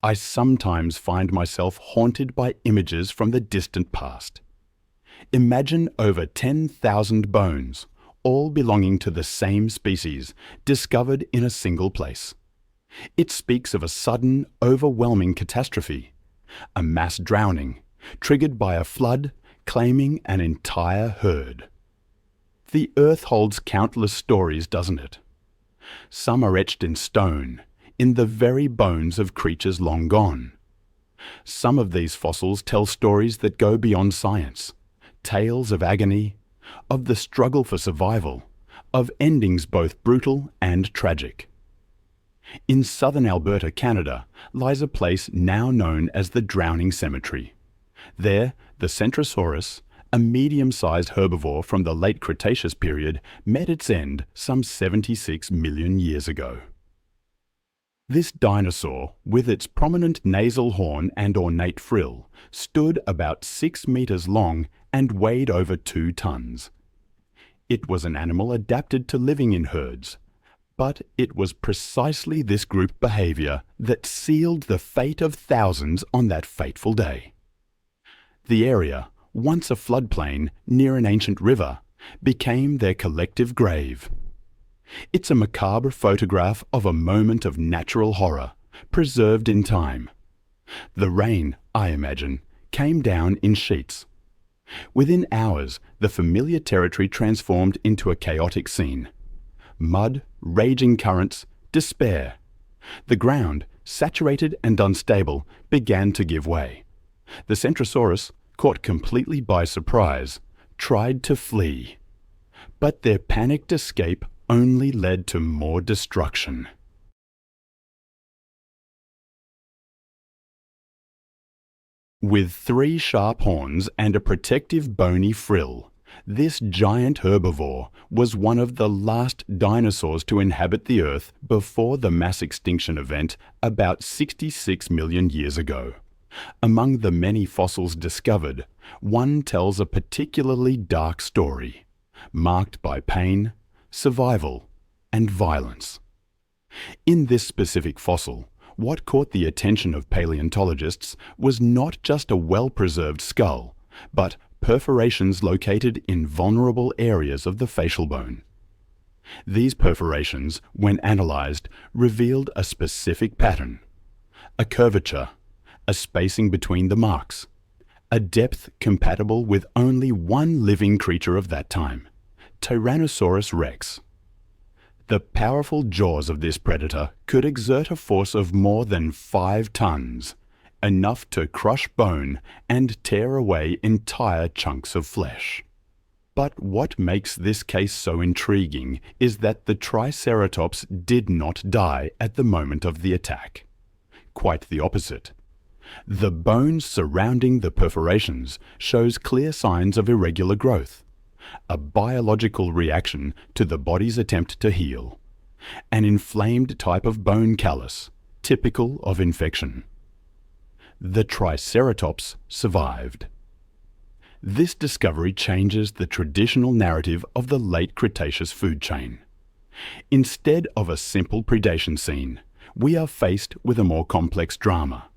I sometimes find myself haunted by images from the distant past. Imagine over 10,000 bones, all belonging to the same species, discovered in a single place. It speaks of a sudden, overwhelming catastrophe, a mass drowning, triggered by a flood, claiming an entire herd. The Earth holds countless stories, doesn't it? Some are etched in stone, in the very bones of creatures long gone. Some of these fossils tell stories that go beyond science, tales of agony, of the struggle for survival, of endings both brutal and tragic. In southern Alberta, Canada, lies a place now known as the Drowning Cemetery. There, the Centrosaurus, a medium-sized herbivore from the late Cretaceous period, met its end some 76 million years ago. This dinosaur, with its prominent nasal horn and ornate frill, stood about 6 meters long and weighed over 2 tons. It was an animal adapted to living in herds, but it was precisely this group behavior that sealed the fate of thousands on that fateful day. The area, once a floodplain near an ancient river, became their collective grave. It's a macabre photograph of a moment of natural horror, preserved in time. The rain, I imagine, came down in sheets. Within hours, the familiar territory transformed into a chaotic scene. Mud, raging currents, despair. The ground, saturated and unstable, began to give way. The Centrosaurus, caught completely by surprise, tried to flee. But their panicked escape only led to more destruction. With 3 sharp horns and a protective bony frill, this giant herbivore was one of the last dinosaurs to inhabit the Earth before the mass extinction event about 66 million years ago. Among the many fossils discovered, one tells a particularly dark story, marked by pain, survival, and violence. In this specific fossil, what caught the attention of paleontologists was not just a well-preserved skull, but perforations located in vulnerable areas of the facial bone. These perforations, when analyzed, revealed a specific pattern, a curvature, a spacing between the marks, a depth compatible with only one living creature of that time, Tyrannosaurus Rex. The powerful jaws of this predator could exert a force of more than 5 tons, enough to crush bone and tear away entire chunks of flesh. But what makes this case so intriguing is that the Triceratops did not die at the moment of the attack. Quite the opposite. The bone surrounding the perforations shows clear signs of irregular growth, a biological reaction to the body's attempt to heal, an inflamed type of bone callus, typical of infection. The Triceratops survived. This discovery changes the traditional narrative of the late Cretaceous food chain. Instead of a simple predation scene, we are faced with a more complex drama.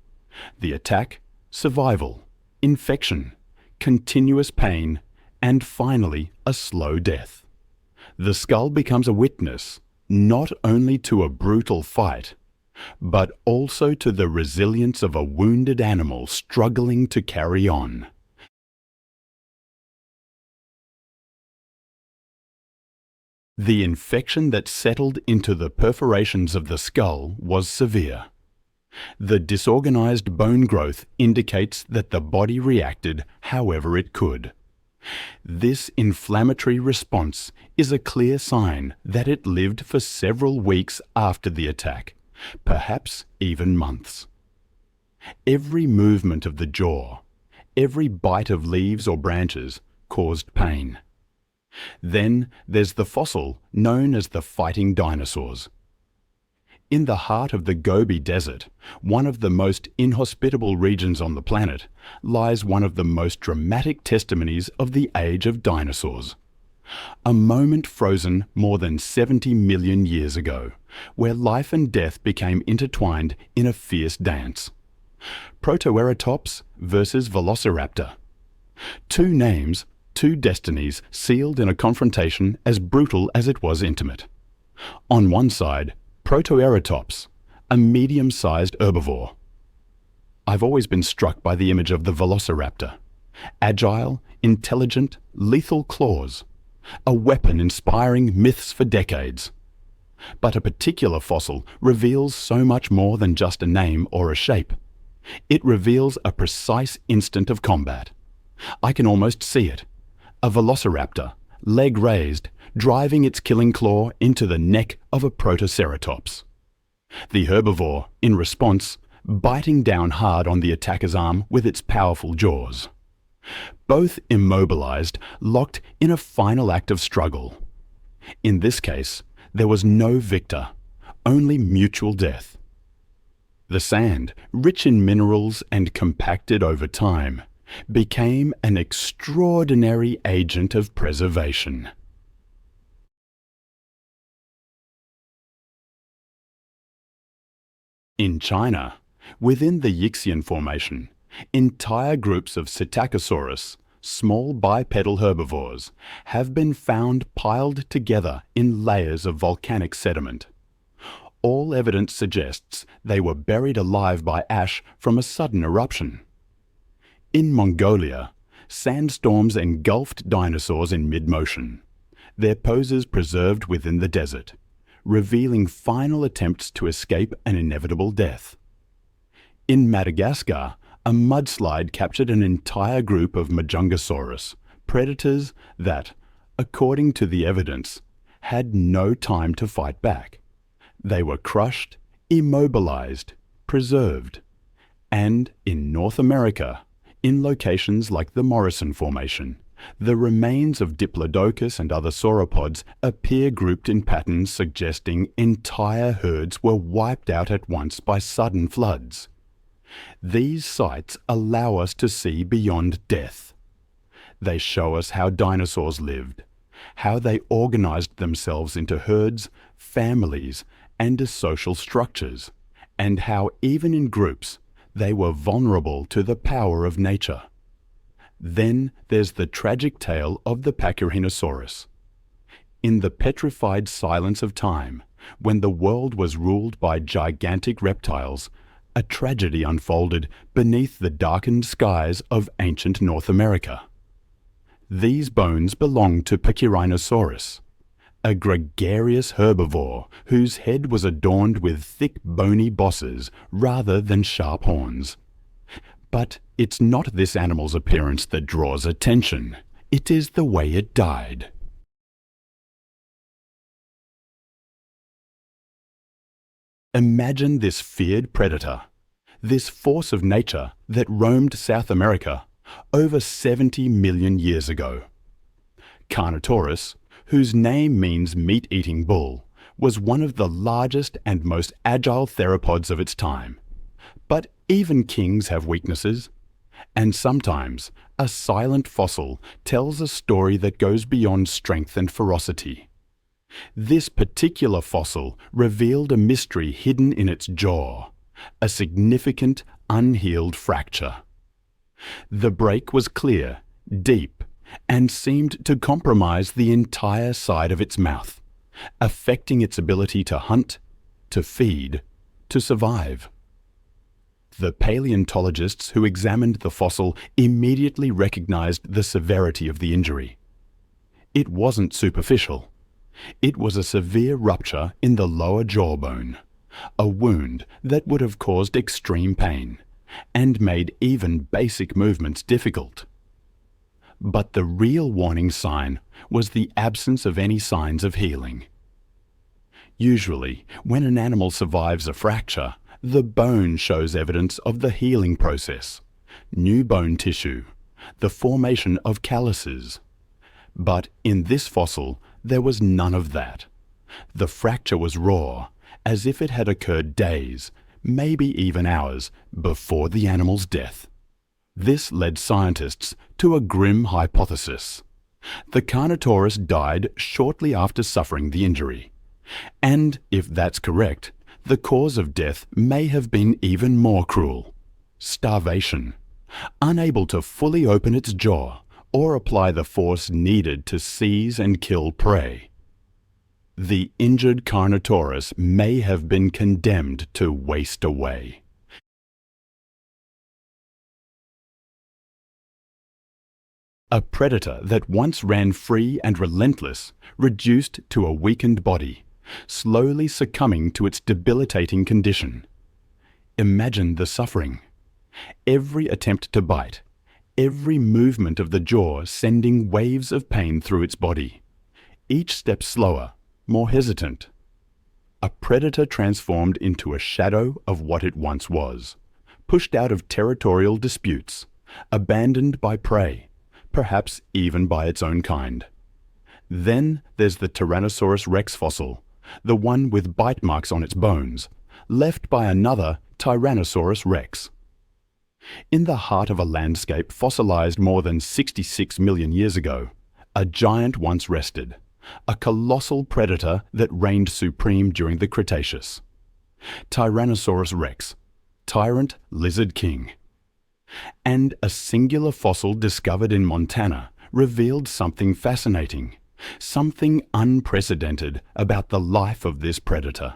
The attack, survival, infection, continuous pain, and finally a slow death. The skull becomes a witness not only to a brutal fight, but also to the resilience of a wounded animal struggling to carry on. The infection that settled into the perforations of the skull was severe. The disorganized bone growth indicates that the body reacted however it could. This inflammatory response is a clear sign that it lived for several weeks after the attack, perhaps even months. Every movement of the jaw, every bite of leaves or branches caused pain. Then there's the fossil known as the fighting dinosaurs. In the heart of the Gobi Desert, one of the most inhospitable regions on the planet, lies one of the most dramatic testimonies of the age of dinosaurs. A moment frozen more than 70 million years ago, where life and death became intertwined in a fierce dance. Protoceratops versus Velociraptor. Two names, two destinies sealed in a confrontation as brutal as it was intimate. On one side, Protoceratops, a medium-sized herbivore. I've always been struck by the image of the Velociraptor. Agile, intelligent, lethal claws. A weapon inspiring myths for decades. But a particular fossil reveals so much more than just a name or a shape. It reveals a precise instant of combat. I can almost see it. A velociraptor, leg raised, driving its killing claw into the neck of a protoceratops. The herbivore, in response, biting down hard on the attacker's arm with its powerful jaws. Both immobilized, locked in a final act of struggle. In this case, there was no victor, only mutual death. The sand, rich in minerals and compacted over time, became an extraordinary agent of preservation. In China, within the Yixian Formation, entire groups of Psittacosaurus, small bipedal herbivores, have been found piled together in layers of volcanic sediment. All evidence suggests they were buried alive by ash from a sudden eruption. In Mongolia, sandstorms engulfed dinosaurs in mid-motion, their poses preserved within the desert, revealing final attempts to escape an inevitable death. In Madagascar, a mudslide captured an entire group of Majungasaurus, predators that, according to the evidence, had no time to fight back. They were crushed, immobilized, preserved. And in North America, in locations like the Morrison Formation, the remains of Diplodocus and other sauropods appear grouped in patterns suggesting entire herds were wiped out at once by sudden floods. These sites allow us to see beyond death. They show us how dinosaurs lived, how they organized themselves into herds, families, and social structures, and how even in groups they were vulnerable to the power of nature. Then there's the tragic tale of the Pachyrhinosaurus. In the petrified silence of time, when the world was ruled by gigantic reptiles, a tragedy unfolded beneath the darkened skies of ancient North America. These bones belong to Pachyrhinosaurus, a gregarious herbivore whose head was adorned with thick bony bosses rather than sharp horns. But it's not this animal's appearance that draws attention. It is the way it died. Imagine this feared predator, this force of nature that roamed South America over 70 million years ago. Carnotaurus, whose name means meat-eating bull, was one of the largest and most agile theropods of its time. But even kings have weaknesses, and sometimes a silent fossil tells a story that goes beyond strength and ferocity. This particular fossil revealed a mystery hidden in its jaw, a significant unhealed fracture. The break was clear, deep, and seemed to compromise the entire side of its mouth, affecting its ability to hunt, to feed, to survive. The paleontologists who examined the fossil immediately recognized the severity of the injury. It wasn't superficial. It was a severe rupture in the lower jawbone, a wound that would have caused extreme pain and made even basic movements difficult. But the real warning sign was the absence of any signs of healing. Usually, when an animal survives a fracture, the bone shows evidence of the healing process, new bone tissue, the formation of calluses. But in this fossil, there was none of that. The fracture was raw, as if it had occurred days, maybe even hours, before the animal's death. This led scientists to a grim hypothesis. The Carnotaurus died shortly after suffering the injury. And, if that's correct, the cause of death may have been even more cruel: starvation. Unable to fully open its jaw or apply the force needed to seize and kill prey. The injured Carnotaurus may have been condemned to waste away. A predator that once ran free and relentless, reduced to a weakened body, slowly succumbing to its debilitating condition. Imagine the suffering. Every attempt to bite, every movement of the jaw sending waves of pain through its body. Each step slower, more hesitant. A predator transformed into a shadow of what it once was, pushed out of territorial disputes, abandoned by prey, perhaps even by its own kind. Then there's the Tyrannosaurus Rex fossil, the one with bite marks on its bones, left by another Tyrannosaurus Rex. In the heart of a landscape fossilized more than 66 million years ago, a giant once rested, a colossal predator that reigned supreme during the Cretaceous. Tyrannosaurus Rex, tyrant lizard king. And a singular fossil discovered in Montana revealed something fascinating, something unprecedented about the life of this predator.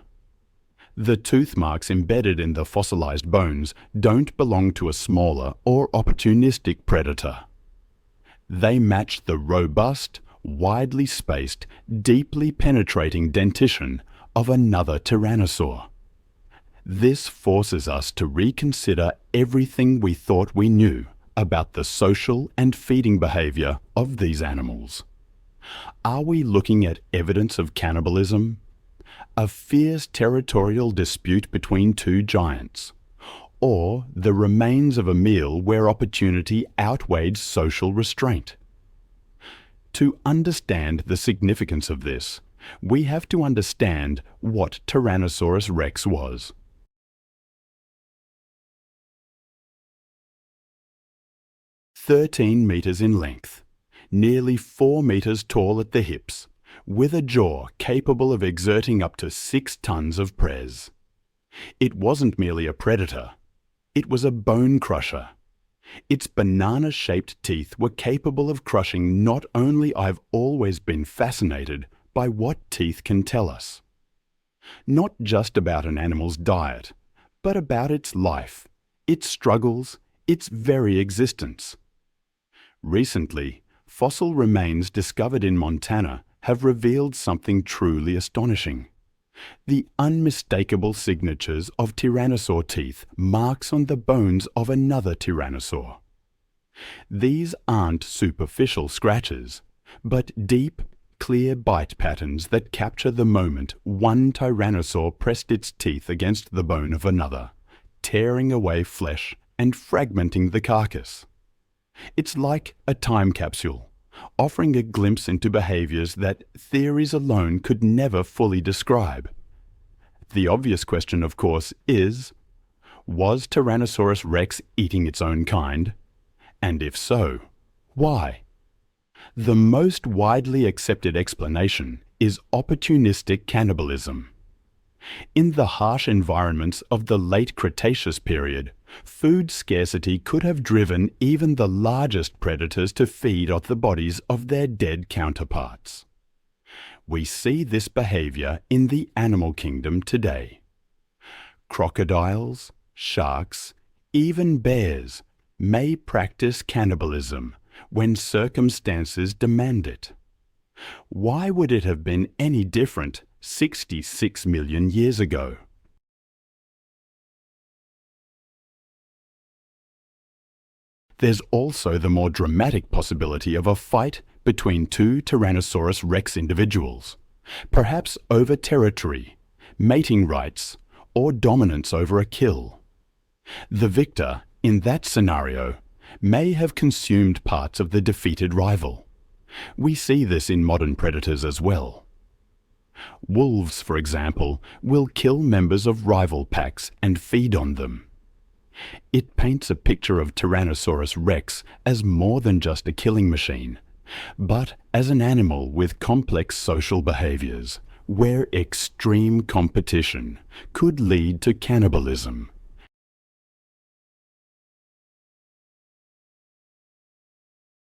The tooth marks embedded in the fossilized bones don't belong to a smaller or opportunistic predator. They match the robust, widely spaced, deeply penetrating dentition of another tyrannosaur. This forces us to reconsider everything we thought we knew about the social and feeding behavior of these animals. Are we looking at evidence of cannibalism? A fierce territorial dispute between two giants? Or the remains of a meal where opportunity outweighed social restraint? To understand the significance of this, we have to understand what Tyrannosaurus Rex was. "13 meters in length, nearly 4 meters tall at the hips, with a jaw capable of exerting up to 6 tons of pres. It wasn't merely a predator, it was a bone crusher. Its banana-shaped teeth were capable of crushing not only I've always been fascinated by what teeth can tell us. Not just about an animal's diet, but about its life, its struggles, its very existence. Recently, fossil remains discovered in Montana have revealed something truly astonishing. The unmistakable signatures of tyrannosaur teeth marks on the bones of another tyrannosaur. These aren't superficial scratches, but deep, clear bite patterns that capture the moment one tyrannosaur pressed its teeth against the bone of another, tearing away flesh and fragmenting the carcass. It's like a time capsule, offering a glimpse into behaviors that theories alone could never fully describe. The obvious question, of course, is, was Tyrannosaurus Rex eating its own kind? And if so, why? The most widely accepted explanation is opportunistic cannibalism. In the harsh environments of the late Cretaceous period, food scarcity could have driven even the largest predators to feed off the bodies of their dead counterparts. We see this behavior in the animal kingdom today. Crocodiles, sharks, even bears may practice cannibalism when circumstances demand it. Why would it have been any different 66 million years ago? There's also the more dramatic possibility of a fight between two Tyrannosaurus Rex individuals, perhaps over territory, mating rights, or dominance over a kill. The victor, in that scenario, may have consumed parts of the defeated rival. We see this in modern predators as well. Wolves, for example, will kill members of rival packs and feed on them. It paints a picture of Tyrannosaurus Rex as more than just a killing machine, but as an animal with complex social behaviours, where extreme competition could lead to cannibalism.